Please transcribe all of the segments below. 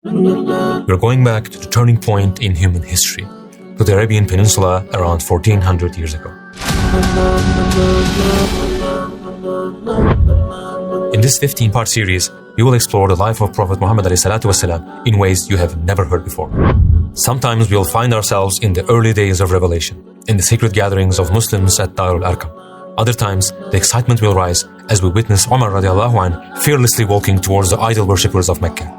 We're going back to the turning point in human history, to the Arabian Peninsula around 1400 years ago. In this 15-part series, we will explore the life of Prophet Muhammad ﷺ in ways you have never heard before. Sometimes we'll find ourselves in the early days of revelation, in the secret gatherings of Muslims at Darul Arqam. Other times, the excitement will rise as we witness Umar radiallahu anh fearlessly walking towards the idol worshippers of Mecca.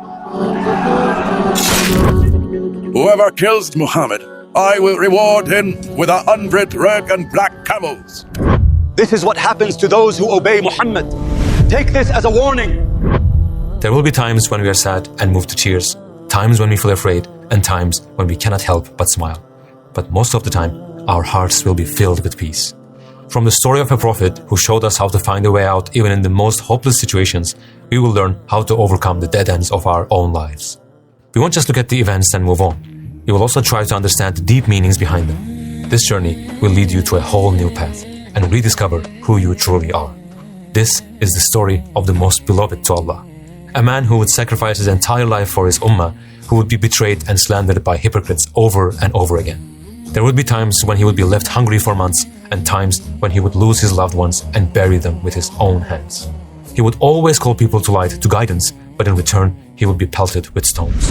Whoever kills Muhammad, I will reward him with 100 red and black camels. This is what happens to those who obey Muhammad. Take this as a warning. There will be times when we are sad and moved to tears, times when we feel afraid, and times when we cannot help but smile. But most of the time, our hearts will be filled with peace. From the story of a prophet who showed us how to find a way out even in the most hopeless situations, we will learn how to overcome the dead ends of our own lives. We won't just look at the events and move on. We will also try to understand the deep meanings behind them. This journey will lead you to a whole new path and rediscover who you truly are. This is the story of the most beloved to Allah. A man who would sacrifice his entire life for his ummah, who would be betrayed and slandered by hypocrites over and over again. There would be times when he would be left hungry for months, and times when he would lose his loved ones and bury them with his own hands. He would always call people to light, to guidance, but in return, he would be pelted with stones.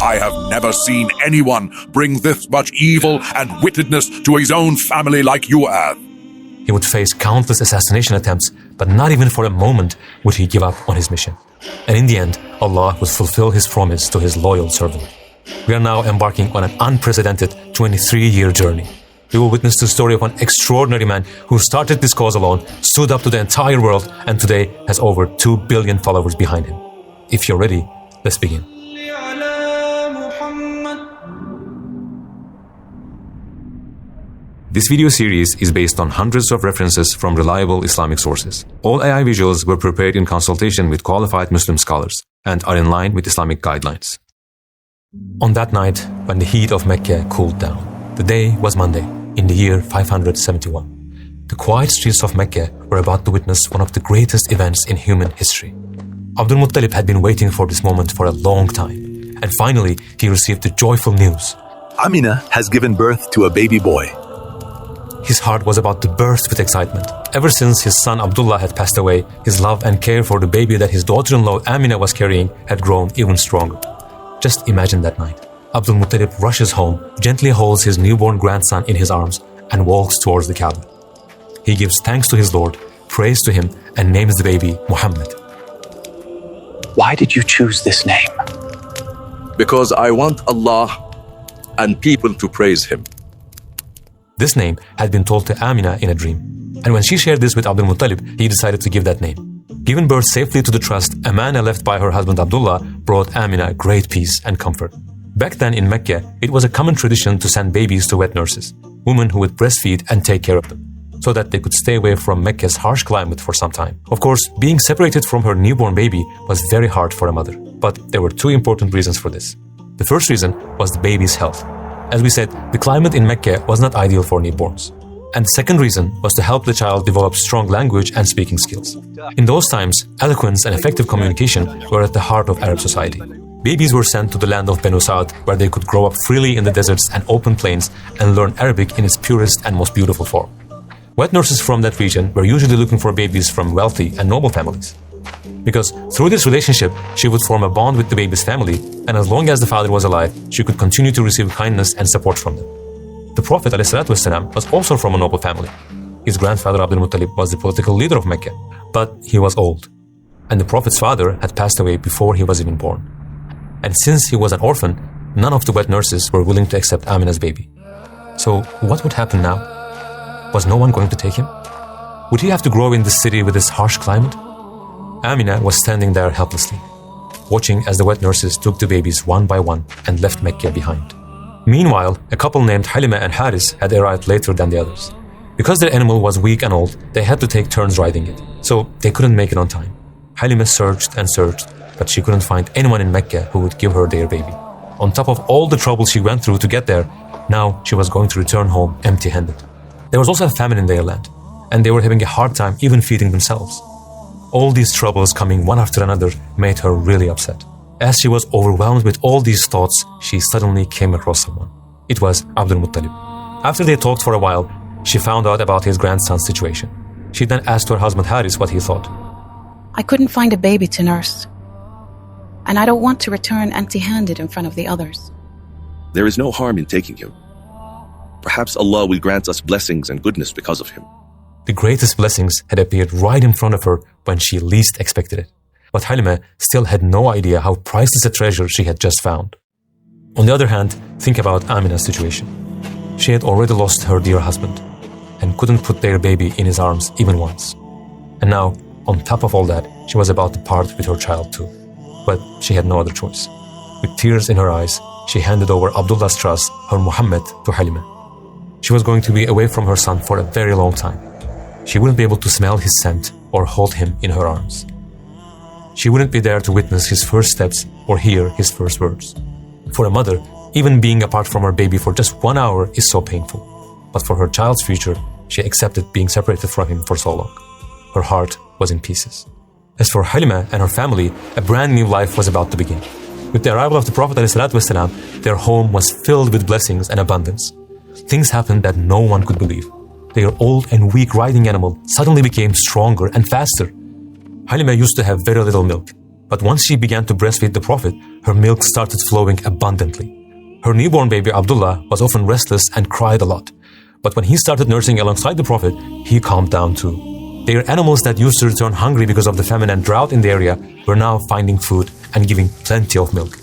I have never seen anyone bring this much evil and wickedness to his own family like you have. He would face countless assassination attempts, but not even for a moment would he give up on his mission. And in the end, Allah would fulfill his promise to his loyal servant. We are now embarking on an unprecedented 23-year journey. We will witness the story of an extraordinary man who started this cause alone, stood up to the entire world, and today has over 2 billion followers behind him. If you're ready, let's begin. This video series is based on hundreds of references from reliable Islamic sources. All AI visuals were prepared in consultation with qualified Muslim scholars and are in line with Islamic guidelines. On that night, when the heat of Mecca cooled down, the day was Monday, in the year 571. The quiet streets of Mecca were about to witness one of the greatest events in human history. Abdul Muttalib had been waiting for this moment for a long time, and finally he received the joyful news. Amina has given birth to a baby boy. His heart was about to burst with excitement. Ever since his son Abdullah had passed away, his love and care for the baby that his daughter-in-law Amina was carrying had grown even stronger. Just imagine that night. Abdul Muttalib rushes home, gently holds his newborn grandson in his arms, and walks towards the Kaaba. He gives thanks to his Lord, prays to him, and names the baby Muhammad. Why did you choose this name? Because I want Allah and people to praise him. This name had been told to Amina in a dream, and when she shared this with Abdul Muttalib, he decided to give that name. Giving birth safely to the trust, Amina left by her husband Abdullah brought Amina great peace and comfort. Back then in Mecca, it was a common tradition to send babies to wet nurses, women who would breastfeed and take care of them, so that they could stay away from Mecca's harsh climate for some time. Of course, being separated from her newborn baby was very hard for a mother, but there were two important reasons for this. The first reason was the baby's health. As we said, the climate in Mecca was not ideal for newborns. And the second reason was to help the child develop strong language and speaking skills. In those times, eloquence and effective communication were at the heart of Arab society. Babies were sent to the land of Banu Sa'd, where they could grow up freely in the deserts and open plains and learn Arabic in its purest and most beautiful form. Wet nurses from that region were usually looking for babies from wealthy and noble families. Because through this relationship, she would form a bond with the baby's family, and as long as the father was alive, she could continue to receive kindness and support from them. The Prophet ﷺ was also from a noble family. His grandfather Abdul Muttalib was the political leader of Mecca, but he was old. And the Prophet's father had passed away before he was even born. And since he was an orphan, none of the wet nurses were willing to accept Amina's baby. So what would happen now? Was no one going to take him? Would he have to grow in the city with this harsh climate? Amina was standing there helplessly, watching as the wet nurses took the babies one by one and left Mecca behind. Meanwhile, a couple named Halima and Haris had arrived later than the others. Because their animal was weak and old, they had to take turns riding it, so they couldn't make it on time. Halima searched and searched, but she couldn't find anyone in Mecca who would give her their baby. On top of all the trouble she went through to get there, now she was going to return home empty-handed. There was also a famine in their land, and they were having a hard time even feeding themselves. All these troubles coming one after another made her really upset. As she was overwhelmed with all these thoughts, she suddenly came across someone. It was Abdul Muttalib. After they talked for a while, she found out about his grandson's situation. She then asked her husband Haris what he thought. I couldn't find a baby to nurse, and I don't want to return empty-handed in front of the others. There is no harm in taking him. Perhaps Allah will grant us blessings and goodness because of him. The greatest blessings had appeared right in front of her when she least expected it. But Halima still had no idea how priceless a treasure she had just found. On the other hand, think about Amina's situation. She had already lost her dear husband and couldn't put their baby in his arms even once. And now, on top of all that, she was about to part with her child too. But she had no other choice. With tears in her eyes, she handed over Abdullah's trust, her Muhammad, to Halima. She was going to be away from her son for a very long time. She wouldn't be able to smell his scent or hold him in her arms. She wouldn't be there to witness his first steps or hear his first words. For a mother, even being apart from her baby for just 1 hour is so painful. But for her child's future, she accepted being separated from him for so long. Her heart was in pieces. As for Halima and her family, a brand new life was about to begin. With the arrival of the Prophet ﷺ, their home was filled with blessings and abundance. Things happened that no one could believe. Their old and weak riding animal suddenly became stronger and faster. Halima used to have very little milk, but once she began to breastfeed the Prophet, her milk started flowing abundantly. Her newborn baby Abdullah was often restless and cried a lot, but when he started nursing alongside the Prophet, he calmed down too. Their animals that used to return hungry because of the famine and drought in the area were now finding food and giving plenty of milk.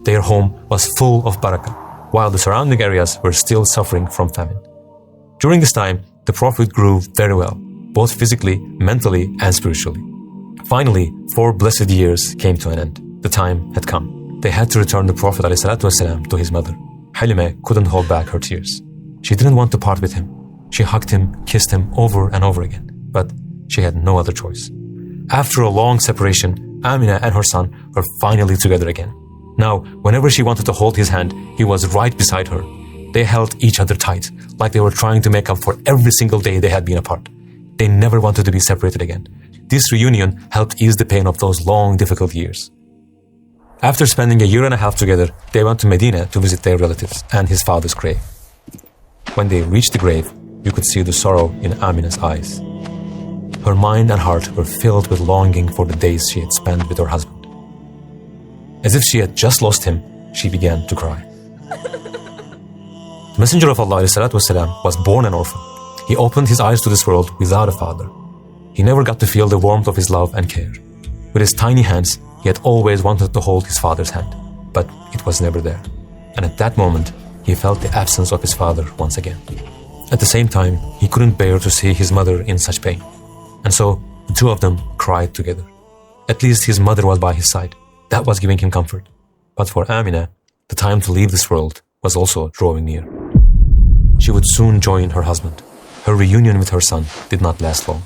Their home was full of barakah, while the surrounding areas were still suffering from famine. During this time, the Prophet grew very well, both physically, mentally, and spiritually. Finally, 4 blessed years came to an end. The time had come. They had to return the Prophet ﷺ to his mother. Halima couldn't hold back her tears. She didn't want to part with him. She hugged him, kissed him over and over again, but she had no other choice. After a long separation, Amina and her son were finally together again. Now, whenever she wanted to hold his hand, he was right beside her. They held each other tight, like they were trying to make up for every single day they had been apart. They never wanted to be separated again. This reunion helped ease the pain of those long, difficult years. After spending 1.5 years together, they went to Medina to visit their relatives and his father's grave. When they reached the grave, you could see the sorrow in Amina's eyes. Her mind and heart were filled with longing for the days she had spent with her husband. As if she had just lost him, she began to cry. The Messenger of Allah ﷺ was born an orphan. He opened his eyes to this world without a father. He never got to feel the warmth of his love and care. With his tiny hands, he had always wanted to hold his father's hand, but it was never there. And at that moment, he felt the absence of his father once again. At the same time, he couldn't bear to see his mother in such pain. And so, the two of them cried together. At least his mother was by his side. That was giving him comfort. But for Amina, the time to leave this world was also drawing near. She would soon join her husband. Her reunion with her son did not last long.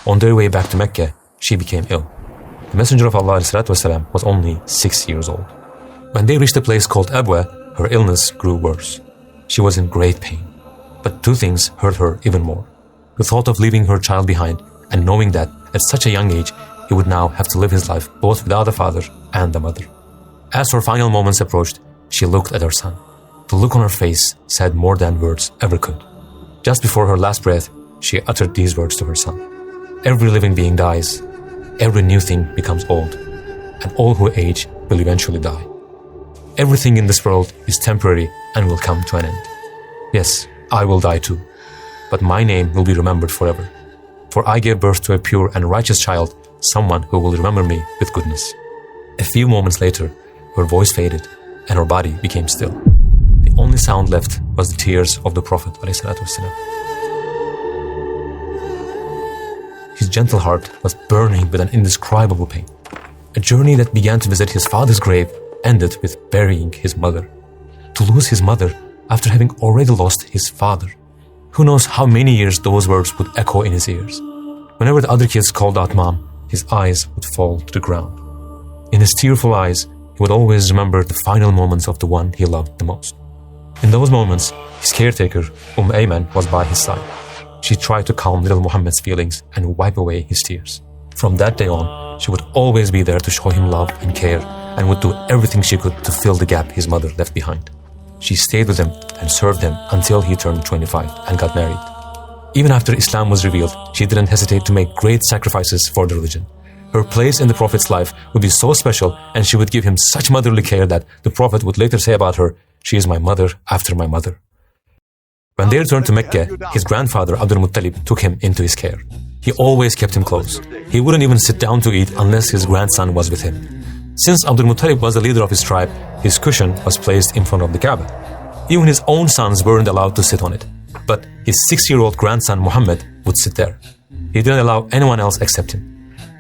On their way back to Mecca, she became ill. The Messenger of Allah ﷺ was only 6 years old. When they reached a place called Abwa, her illness grew worse. She was in great pain. But 2 things hurt her even more. The thought of leaving her child behind and knowing that at such a young age, he would now have to live his life both without a father and a mother. As her final moments approached, she looked at her son. The look on her face said more than words ever could. Just before her last breath, she uttered these words to her son. Every living being dies, every new thing becomes old, and all who age will eventually die. Everything in this world is temporary and will come to an end. Yes, I will die too, but my name will be remembered forever. For I gave birth to a pure and righteous child, someone who will remember me with goodness. A few moments later, her voice faded and her body became still. The only sound left was the tears of the Prophet ﷺ. His gentle heart was burning with an indescribable pain. A journey that began to visit his father's grave ended with burying his mother. To lose his mother after having already lost his father. Who knows how many years those words would echo in his ears. Whenever the other kids called out mom, his eyes would fall to the ground. In his tearful eyes, he would always remember the final moments of the one he loved the most. In those moments, his caretaker, Ayman, was by his side. She tried to calm little Muhammad's feelings and wipe away his tears. From that day on, she would always be there to show him love and care and would do everything she could to fill the gap his mother left behind. She stayed with him and served him until he turned 25 and got married. Even after Islam was revealed, she didn't hesitate to make great sacrifices for the religion. Her place in the Prophet's life would be so special, and she would give him such motherly care that the Prophet would later say about her, "She is my mother after my mother." When they returned to Mecca, his grandfather Abdul Muttalib took him into his care. He always kept him close. He wouldn't even sit down to eat unless his grandson was with him. Since Abdul Muttalib was the leader of his tribe, his cushion was placed in front of the Kaaba. Even his own sons weren't allowed to sit on it. But his 6-year-old grandson Muhammad would sit there. He didn't allow anyone else except him.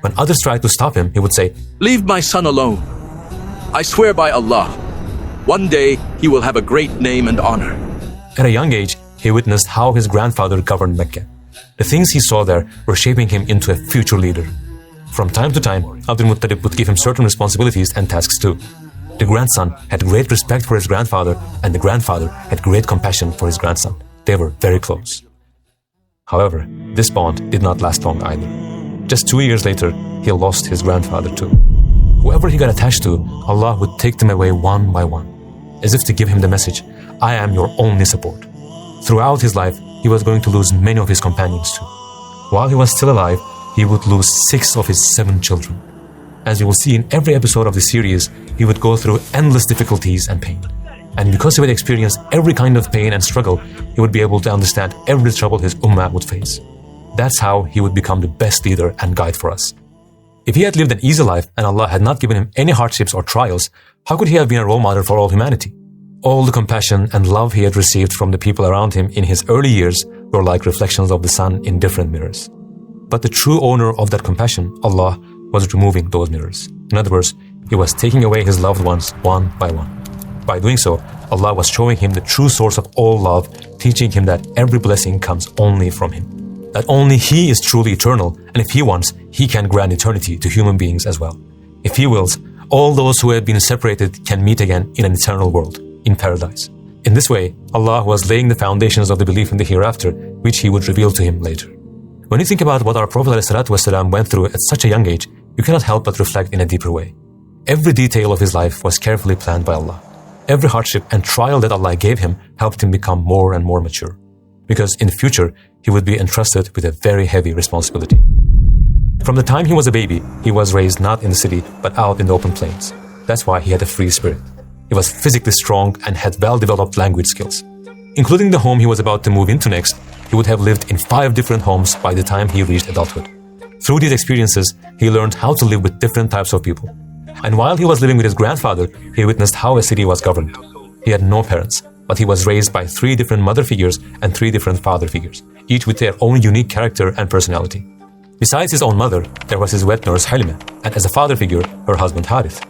When others tried to stop him, he would say, "Leave my son alone. I swear by Allah, one day he will have a great name and honor." At a young age, he witnessed how his grandfather governed Mecca. The things he saw there were shaping him into a future leader. From time to time, Abdul Muttalib would give him certain responsibilities and tasks too. The grandson had great respect for his grandfather, and the grandfather had great compassion for his grandson. They were very close. However, this bond did not last long either. Just 2 years later, he lost his grandfather too. Whoever he got attached to, Allah would take them away one by one, as if to give him the message, "I am your only support." Throughout his life, he was going to lose many of his companions too. While he was still alive, he would lose 6 of his 7 children. As you will see in every episode of the series, he would go through endless difficulties and pain. And because he would experience every kind of pain and struggle, he would be able to understand every trouble his ummah would face. That's how he would become the best leader and guide for us. If he had lived an easy life and Allah had not given him any hardships or trials, how could he have been a role model for all humanity? All the compassion and love he had received from the people around him in his early years were like reflections of the sun in different mirrors. But the true owner of that compassion, Allah, was removing those mirrors. In other words, He was taking away his loved ones one by one. By doing so, Allah was showing him the true source of all love, teaching him that every blessing comes only from Him. That only He is truly eternal, and if He wants, He can grant eternity to human beings as well. If He wills, all those who have been separated can meet again in an eternal world, in paradise. In this way, Allah was laying the foundations of the belief in the hereafter, which He would reveal to him later. When you think about what our Prophet ﷺ went through at such a young age, you cannot help but reflect in a deeper way. Every detail of his life was carefully planned by Allah. Every hardship and trial that Allah gave him helped him become more and more mature. Because in the future, he would be entrusted with a very heavy responsibility. From the time he was a baby, he was raised not in the city, but out in the open plains. That's why he had a free spirit. He was physically strong and had well-developed language skills. Including the home he was about to move into next, he would have lived in 5 different homes by the time he reached adulthood. Through these experiences, he learned how to live with different types of people. And while he was living with his grandfather, he witnessed how a city was governed. He had no parents, but he was raised by 3 different mother figures and 3 different father figures, each with their own unique character and personality. Besides his own mother, there was his wet nurse Halima, and as a father figure, her husband Harith.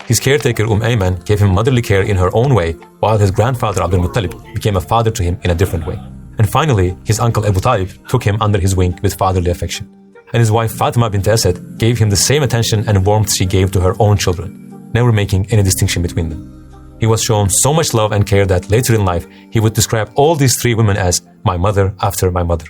His caretaker Ayman gave him motherly care in her own way, while his grandfather Abdul Muttalib became a father to him in a different way. And finally, his uncle Abu Talib took him under his wing with fatherly affection. And his wife Fatima bint Asad gave him the same attention and warmth she gave to her own children, never making any distinction between them. He was shown so much love and care that later in life, he would describe all these 3 women as my mother after my mother.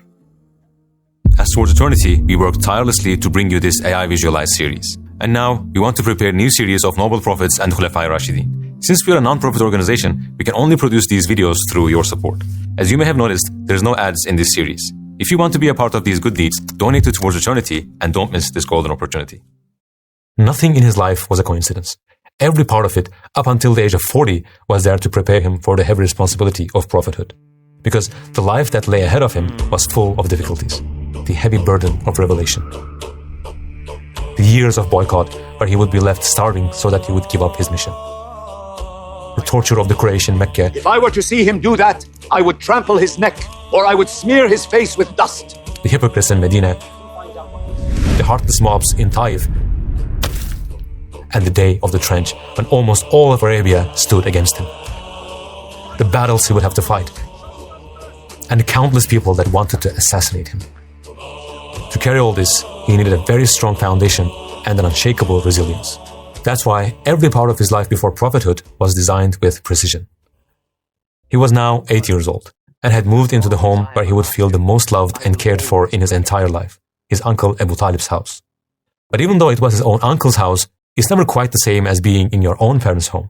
As towards eternity, we worked tirelessly to bring you this AI Visualized series. And now, we want to prepare a new series of Noble Prophets and Khulafai Rashidin. Since we are a non-profit organization, we can only produce these videos through your support. As you may have noticed, there is no ads in this series. If you want to be a part of these good deeds, donate it towards eternity and don't miss this golden opportunity. Nothing in his life was a coincidence. Every part of it, up until the age of 40, was there to prepare him for the heavy responsibility of prophethood. Because the life that lay ahead of him was full of difficulties, the heavy burden of revelation. The years of boycott where he would be left starving so that he would give up his mission. The torture of the Quraysh in Mecca. If I were to see him do that, I would trample his neck, or I would smear his face with dust. The hypocrites in Medina. The heartless mobs in Taif. And the day of the trench when almost all of Arabia stood against him. The battles he would have to fight. And the countless people that wanted to assassinate him. To carry all this, he needed a very strong foundation and an unshakable resilience. That's why every part of his life before prophethood was designed with precision. He was now 8 years old and had moved into the home where he would feel the most loved and cared for in his entire life, his uncle Abu Talib's house. But even though it was his own uncle's house, it's never quite the same as being in your own parents' home.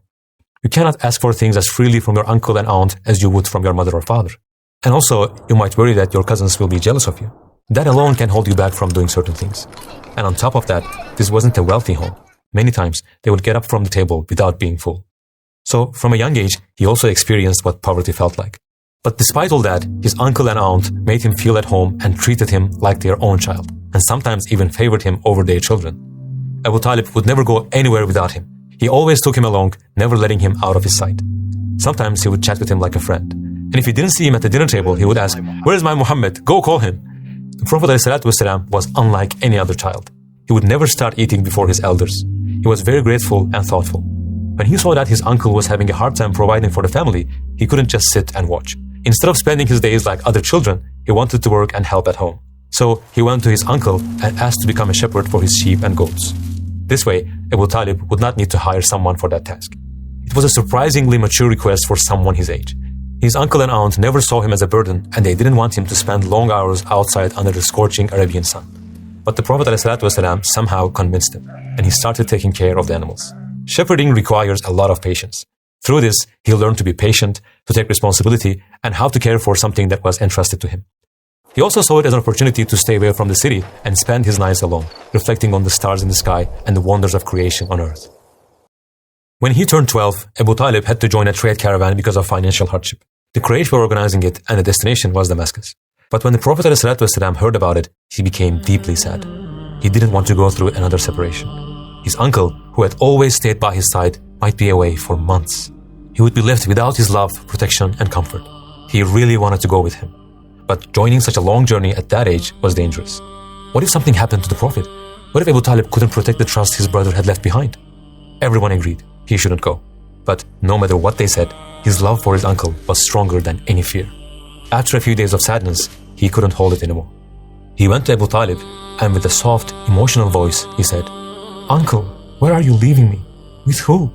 You cannot ask for things as freely from your uncle and aunt as you would from your mother or father. And also, you might worry that your cousins will be jealous of you. That alone can hold you back from doing certain things. And on top of that, this wasn't a wealthy home. Many times, they would get up from the table without being full. So, from a young age, he also experienced what poverty felt like. But despite all that, his uncle and aunt made him feel at home and treated him like their own child, and sometimes even favored him over their children. Abu Talib would never go anywhere without him. He always took him along, never letting him out of his sight. Sometimes he would chat with him like a friend. And if he didn't see him at the dinner table, he would ask, "Where's my Muhammad? Go call him." The Prophet ﷺ was unlike any other child. He would never start eating before his elders. He was very grateful and thoughtful. When he saw that his uncle was having a hard time providing for the family, he couldn't just sit and watch. Instead of spending his days like other children, he wanted to work and help at home. So he went to his uncle and asked to become a shepherd for his sheep and goats. This way, Abu Talib would not need to hire someone for that task. It was a surprisingly mature request for someone his age. His uncle and aunt never saw him as a burden, and they didn't want him to spend long hours outside under the scorching Arabian sun. But the Prophet ﷺ somehow convinced him, and he started taking care of the animals. Shepherding requires a lot of patience. Through this, he learned to be patient, to take responsibility, and how to care for something that was entrusted to him. He also saw it as an opportunity to stay away from the city and spend his nights alone, reflecting on the stars in the sky and the wonders of creation on earth. When he turned 12, Abu Talib had to join a trade caravan because of financial hardship. The Quraysh were organizing it, and the destination was Damascus. But when the Prophet ﷺ heard about it, he became deeply sad. He didn't want to go through another separation. His uncle, who had always stayed by his side, might be away for months. He would be left without his love, protection, and comfort. He really wanted to go with him. But joining such a long journey at that age was dangerous. What if something happened to the Prophet? What if Abu Talib couldn't protect the trust his brother had left behind? Everyone agreed he shouldn't go. But no matter what they said, his love for his uncle was stronger than any fear. After a few days of sadness, he couldn't hold it anymore. He went to Abu Talib, and with a soft, emotional voice, he said, "Uncle, where are you leaving me? With who?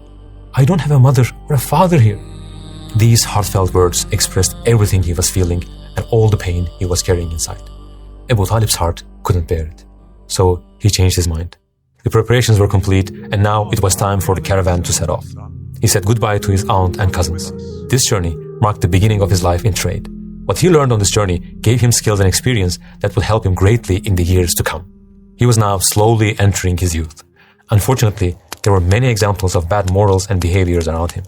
I don't have a mother or a father here." These heartfelt words expressed everything he was feeling and all the pain he was carrying inside. Abu Talib's heart couldn't bear it. So he changed his mind. The preparations were complete, and now it was time for the caravan to set off. He said goodbye to his aunt and cousins. This journey marked the beginning of his life in trade. What he learned on this journey gave him skills and experience that would help him greatly in the years to come. He was now slowly entering his youth. Unfortunately, there were many examples of bad morals and behaviors around him.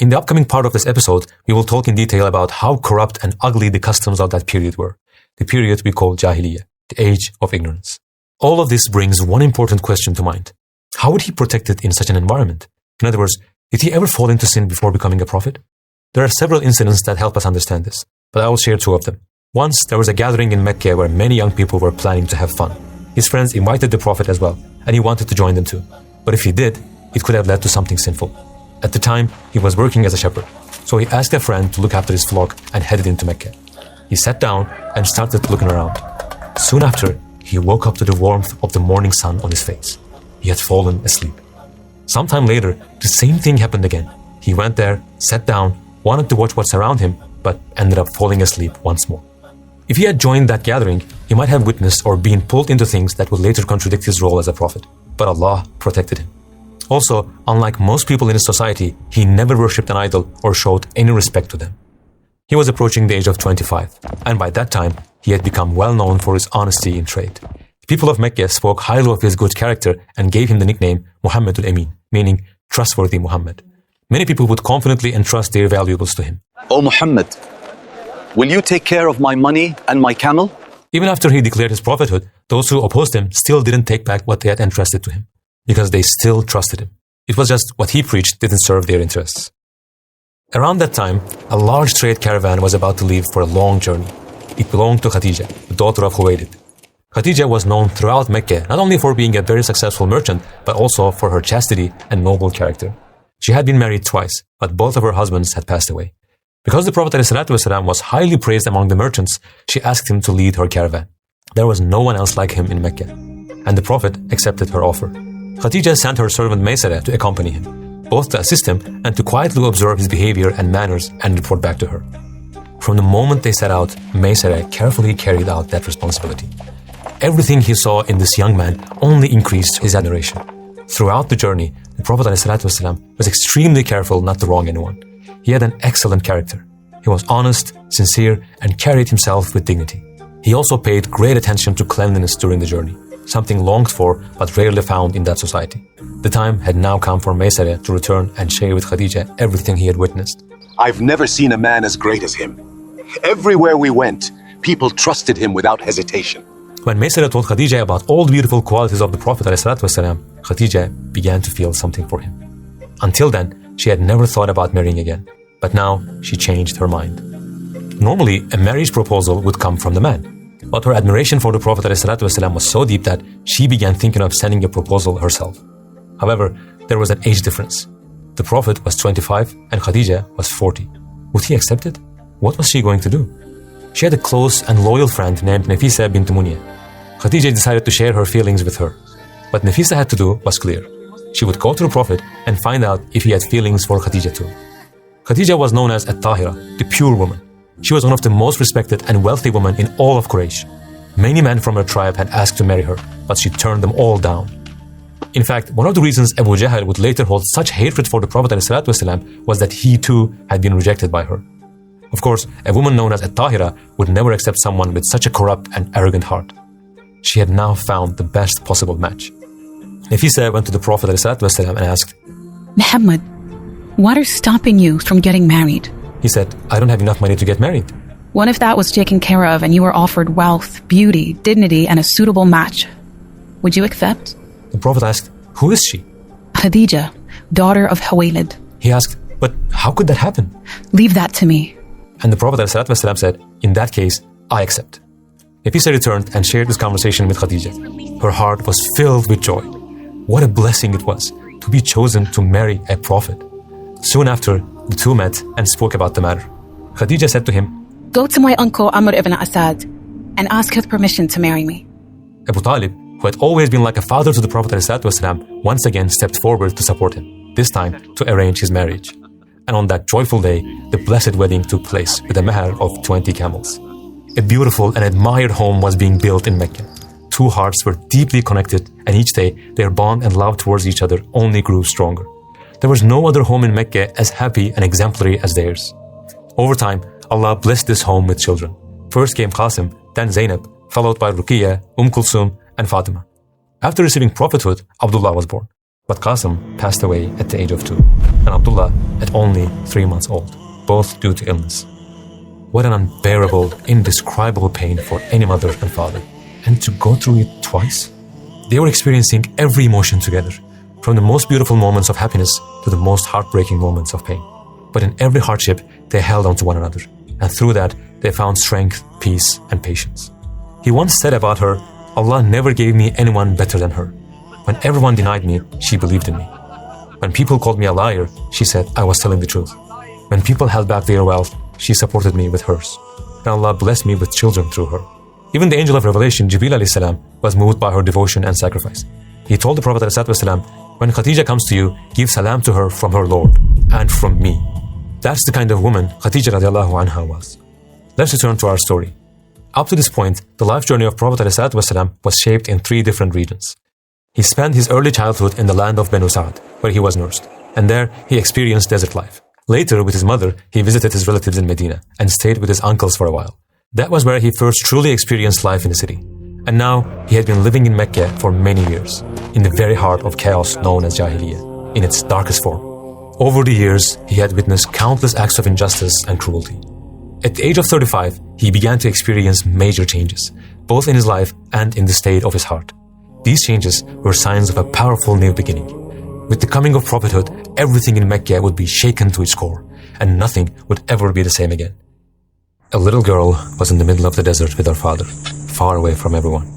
In the upcoming part of this episode, we will talk in detail about how corrupt and ugly the customs of that period were, the period we call Jahiliyyah, the age of ignorance. All of this brings one important question to mind. How would he protect it in such an environment? In other words, did he ever fall into sin before becoming a prophet? There are several incidents that help us understand this, but I will share two of them. Once, there was a gathering in Mecca where many young people were planning to have fun. His friends invited the Prophet as well, and he wanted to join them too. But if he did, it could have led to something sinful. At the time, he was working as a shepherd, so he asked a friend to look after his flock and headed into Mecca. He sat down and started looking around. Soon after, he woke up to the warmth of the morning sun on his face. He had fallen asleep. Sometime later, the same thing happened again. He went there, sat down, wanted to watch what's around him, but ended up falling asleep once more. If he had joined that gathering, he might have witnessed or been pulled into things that would later contradict his role as a prophet. But Allah protected him. Also, unlike most people in his society, he never worshipped an idol or showed any respect to them. He was approaching the age of 25, and by that time, he had become well known for his honesty in trade. The people of Mecca spoke highly of his good character and gave him the nickname Muhammad al-Amin, meaning trustworthy Muhammad. Many people would confidently entrust their valuables to him. "O Muhammad, will you take care of my money and my camel?" Even after he declared his prophethood, those who opposed him still didn't take back what they had entrusted to him, because they still trusted him. It was just what he preached didn't serve their interests. Around that time, a large trade caravan was about to leave for a long journey. It belonged to Khadija, the daughter of Khuwaylid. Khadija was known throughout Mecca not only for being a very successful merchant, but also for her chastity and noble character. She had been married twice, but both of her husbands had passed away. Because the Prophet ﷺ was highly praised among the merchants, she asked him to lead her caravan. There was no one else like him in Mecca, and the Prophet accepted her offer. Khadija sent her servant Maysara to accompany him, both to assist him and to quietly observe his behavior and manners and report back to her. From the moment they set out, Maysara carefully carried out that responsibility. everything he saw in this young man only increased his adoration. Throughout the journey, the Prophet ﷺ was extremely careful not to wrong anyone. He had an excellent character. He was honest, sincere, and carried himself with dignity. He also paid great attention to cleanliness during the journey, something longed for but rarely found in that society. The time had now come for Maysarah to return and share with Khadija everything he had witnessed. I've never seen a man as great as him. Everywhere we went, people trusted him without hesitation. When Maysarah told Khadija about all the beautiful qualities of the Prophet ﷺ, Khadija began to feel something for him. Until then, she had never thought about marrying again, but now she changed her mind. Normally, a marriage proposal would come from the man, but her admiration for the Prophet ﷺ was so deep that she began thinking of sending a proposal herself. However, there was an age difference. The Prophet was 25 and Khadija was 40. Would he accept it? What was she going to do? She had a close and loyal friend named Nafisa bint Munya. Khadija decided to share her feelings with her. What Nafisa had to do was clear. She would go to the Prophet and find out if he had feelings for Khadija too. Khadija was known as At-Tahira, the pure woman. She was one of the most respected and wealthy women in all of Quraysh. Many men from her tribe had asked to marry her, but she turned them all down. In fact, one of the reasons Abu Jahl would later hold such hatred for the Prophet ﷺ was that he too had been rejected by her. Of course, a woman known as At-Tahira would never accept someone with such a corrupt and arrogant heart. She had now found the best possible match. Nafisa went to the Prophet ﷺ and asked, Muhammad, what is stopping you from getting married? He said, I don't have enough money to get married. What if that was taken care of and you were offered wealth, beauty, dignity, and a suitable match? Would you accept? The Prophet asked, who is she? Khadija, daughter of Huwaylid. He asked, but how could that happen? Leave that to me. And the Prophet ﷺ said, in that case, I accept. Nafisa returned and shared this conversation with Khadija. Her heart was filled with joy. What a blessing it was to be chosen to marry a prophet. Soon after, the two met and spoke about the matter. Khadija said to him, Go to my uncle Amr ibn Asad and ask his permission to marry me. Abu Talib, who had always been like a father to the Prophet ﷺ, once again stepped forward to support him, this time to arrange his marriage. And on that joyful day, the blessed wedding took place with a mahar of 20 camels. A beautiful and admired home was being built in Mecca. Two hearts were deeply connected, and each day their bond and love towards each other only grew stronger. There was no other home in Mecca as happy and exemplary as theirs. Over time, Allah blessed this home with children. First came Qasim, then Zainab, followed by Ruqiyya, Kulsum, and Fatima. After receiving prophethood, Abdullah was born. But Qasim passed away at the age of 2, and Abdullah at only 3 months old, both due to illness. What an unbearable, indescribable pain for any mother and father. And to go through it twice? They were experiencing every emotion together, from the most beautiful moments of happiness to the most heartbreaking moments of pain. But in every hardship, they held on to one another, and through that, they found strength, peace, and patience. He once said about her, Allah never gave me anyone better than her. When everyone denied me, she believed in me. When people called me a liar, she said I was telling the truth. When people held back their wealth, she supported me with hers. And Allah blessed me with children through her. Even the angel of revelation, Jibreel alayhi salam, was moved by her devotion and sacrifice. He told the Prophet ﷺ, when Khadija comes to you, give salam to her from her Lord and from me. That's the kind of woman Khadija radiallahu anha was. Let's return to our story. Up to this point, the life journey of Prophet ﷺ was shaped in 3 different regions. He spent his early childhood in the land of Banu Sa'd, where he was nursed, and there he experienced desert life. Later, with his mother, he visited his relatives in Medina and stayed with his uncles for a while. That was where he first truly experienced life in the city. And now, he had been living in Mecca for many years, in the very heart of chaos known as Jahiliyyah, in its darkest form. Over the years, he had witnessed countless acts of injustice and cruelty. At the age of 35, he began to experience major changes, both in his life and in the state of his heart. These changes were signs of a powerful new beginning. With the coming of prophethood, everything in Mecca would be shaken to its core, and nothing would ever be the same again. A little girl was in the middle of the desert with her father, far away from everyone.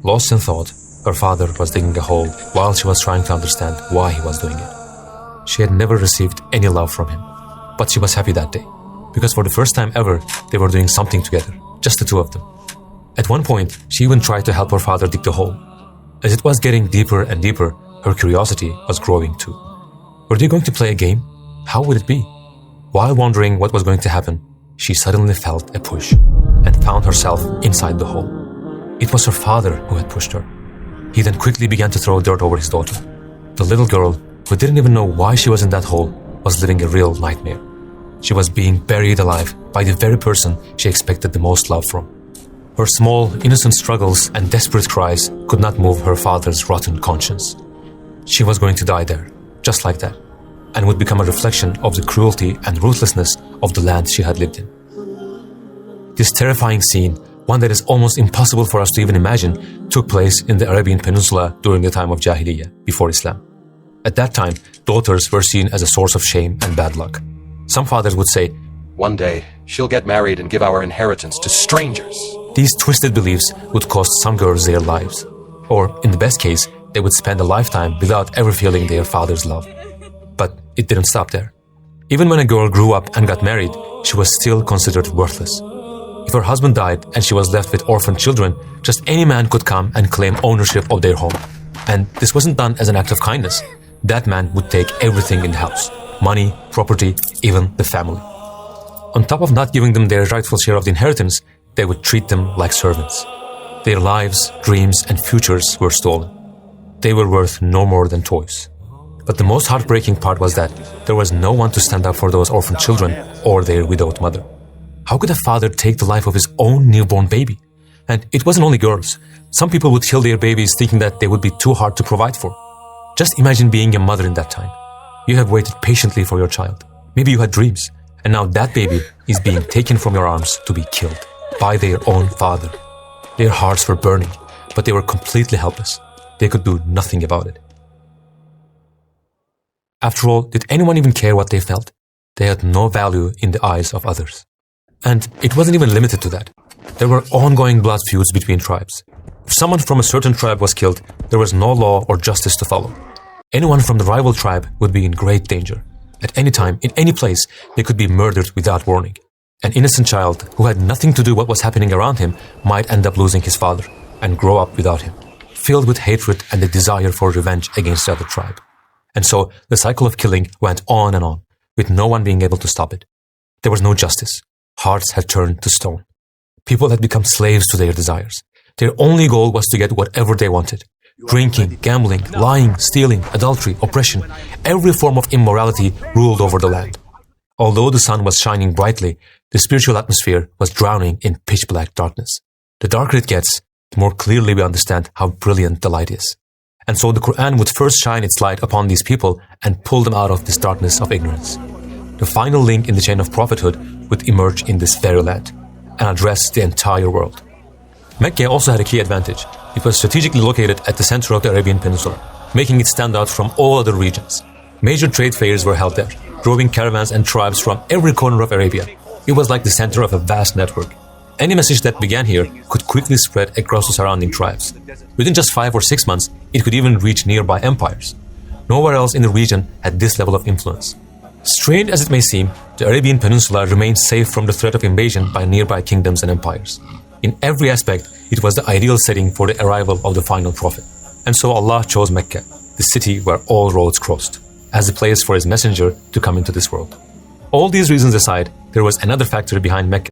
Lost in thought, her father was digging a hole while she was trying to understand why he was doing it. She had never received any love from him, but she was happy that day, because for the first time ever, they were doing something together, just the two of them. At one point, she even tried to help her father dig the hole. As it was getting deeper and deeper, her curiosity was growing too. Were they going to play a game? How would it be? While wondering what was going to happen, she suddenly felt a push and found herself inside the hole. It was her father who had pushed her. He then quickly began to throw dirt over his daughter. The little girl, who didn't even know why she was in that hole, was living a real nightmare. She was being buried alive by the very person she expected the most love from. Her small, innocent struggles and desperate cries could not move her father's rotten conscience. She was going to die there, just like that, and would become a reflection of the cruelty and ruthlessness of the land she had lived in. This terrifying scene, one that is almost impossible for us to even imagine, took place in the Arabian Peninsula during the time of Jahiliyyah, before Islam. At that time, daughters were seen as a source of shame and bad luck. Some fathers would say, "One day, she'll get married and give our inheritance to strangers." These twisted beliefs would cost some girls their lives. Or, in the best case, they would spend a lifetime without ever feeling their father's love. But it didn't stop there. Even when a girl grew up and got married, she was still considered worthless. If her husband died and she was left with orphan children, just any man could come and claim ownership of their home. And this wasn't done as an act of kindness. That man would take everything in the house: money, property, even the family. On top of not giving them their rightful share of the inheritance, they would treat them like servants. Their lives, dreams, and futures were stolen. They were worth no more than toys. But the most heartbreaking part was that there was no one to stand up for those orphan children or their widowed mother. How could a father take the life of his own newborn baby? And it wasn't only girls. Some people would kill their babies thinking that they would be too hard to provide for. Just imagine being a mother in that time. You have waited patiently for your child. Maybe you had dreams. And now that baby is being taken from your arms to be killed by their own father. Their hearts were burning, but they were completely helpless. They could do nothing about it. After all, did anyone even care what they felt? They had no value in the eyes of others. And it wasn't even limited to that. There were ongoing blood feuds between tribes. If someone from a certain tribe was killed, there was no law or justice to follow. Anyone from the rival tribe would be in great danger. At any time, in any place, they could be murdered without warning. An innocent child who had nothing to do with what was happening around him might end up losing his father and grow up without him, filled with hatred and the desire for revenge against the other tribe. And so the cycle of killing went on and on, with no one being able to stop it. There was no justice. Hearts had turned to stone. People had become slaves to their desires. Their only goal was to get whatever they wanted. Drinking, gambling, lying, stealing, adultery, oppression, every form of immorality ruled over the land. Although the sun was shining brightly, the spiritual atmosphere was drowning in pitch-black darkness. The darker it gets, the more clearly we understand how brilliant the light is. And so the Quran would first shine its light upon these people and pull them out of this darkness of ignorance. The final link in the chain of prophethood would emerge in this very land and address the entire world. Mecca also had a key advantage. It was strategically located at the center of the Arabian Peninsula, making it stand out from all other regions. Major trade fairs were held there, drawing caravans and tribes from every corner of Arabia. It was like the center of a vast network. Any message that began here could quickly spread across the surrounding tribes. Within just 5 or 6 months, it could even reach nearby empires. Nowhere else in the region had this level of influence. Strange as it may seem, the Arabian Peninsula remained safe from the threat of invasion by nearby kingdoms and empires. In every aspect, it was the ideal setting for the arrival of the final prophet. And so Allah chose Mecca, the city where all roads crossed, as the place for his messenger to come into this world. All these reasons aside, there was another factor behind Mecca